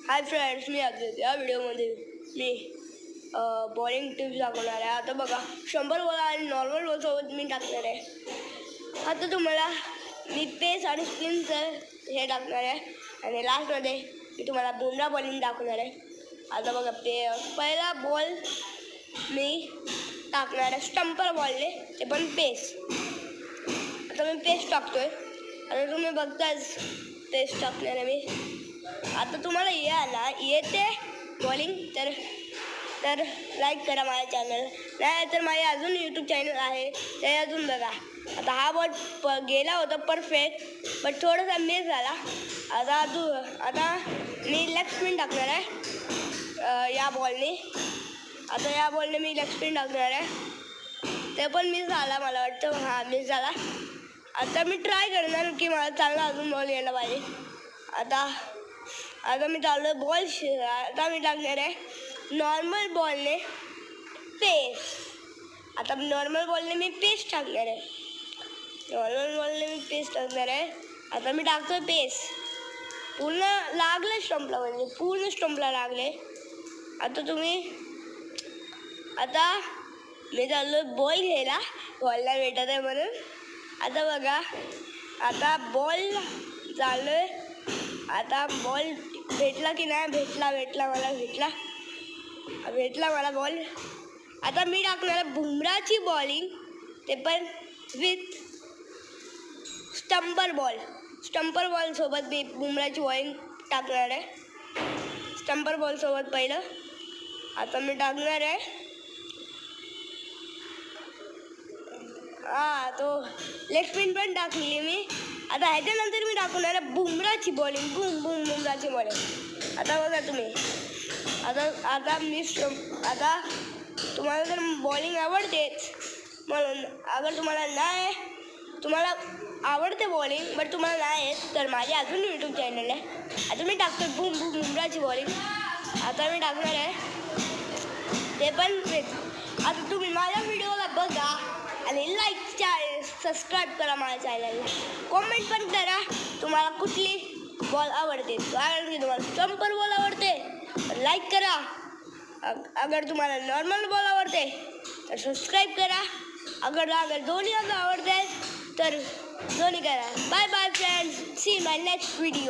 Hi friends, मी अद्वैत. या व्हिडिओमध्ये मी bowling tips दाखवणार आहे. आता बघा, 100 बॉल आणि नॉर्मल बॉलसोबत मी टाकणार आहे. आता तुम्हाला मी पेस आणि स्पिनचं हे टाकणार आहे आणि लास्टमध्ये मी तुम्हाला बुमरा बॉलिंग दाखवणार आहे. आता बघा, पहिला बॉल मी टाकणार आहे स्टंपर बॉलने, ते पण पेस. आता मी पेस टाकतोय आणि तुम्ही बघताच पेस टाकणार आहे मी. आता तुम्हाला येते बॉलिंग तर लाईक करा माझ्या चॅनल, नाही तर माझे अजून यूट्यूब चॅनल आहे ते अजून बघा. आता हा बॉल गेला होता परफेक्ट, बट थोडासा मिस झाला. आता मी लेग स्पिन टाकणार आहे या बॉलने. आता या बॉलने मी लेग स्पिन टाकणार आहे, ते पण मिस झाला मला वाटतं. हां, मिस झाला. आता मी ट्राय करणार की मला चांगला अजून बॉल यायला पाहिजे. आता मी चाललो बॉल. आता मी टाकणार आहे नॉर्मल बॉलने पेस. आता नॉर्मल बॉलने मी पेस टाकणार आहे. आता मी टाकतोय पेस. पूर्ण लागले स्टंपला, म्हणजे पूर्ण स्टंपला लागले. आता मी चाललो बॉल घ्यायला, बॉलला भेटत आहे म्हणून. आता बघा, आता बॉल चाललोय. आता बॉल भेटला की नाही? भेटला मला बॉल. आता मी टाकणार बुमराची बॉलिंग, ते पण विथ स्टंपर बॉल सोबत मी बुमराची बॉलिंग टाकणार आहे. स्टंपर बॉल सोबत पहिलं. आता मी टाकणार आहे तो लेग स्पिन पण टाकली मी. आता ह्याच्यानंतर मी टाकणार आहे बुमराची बॉलिंग, बुमराची बॉलिंग. आता बघा तुम्ही, आता तुम्हाला जर बॉलिंग आवडतेच, म्हणून अगर तुम्हाला आवडते बॉलिंग बट तुम्हाला नाही येत, तर माझे अजून यूट्यूब चॅनल आहे. आता मी टाकतो बुमराची बॉलिंग. आता मी टाकणार आहे ते पण. आता तुम्ही माझ्या व्हिडिओला बघा आणि सबस्क्राईब करा माझ्या चॅनलला. कॉमेंट पण करा तुम्हाला कुठली बॉल आवडते. कारण की तुम्हाला स्टंपर बॉल आवडते तर लाईक करा. अगर तुम्हाला नॉर्मल बॉल आवडते तर सबस्क्राईब करा. अगर दोन्ही आवडते तर दोन्ही करा. Bye bye friends, see my next video.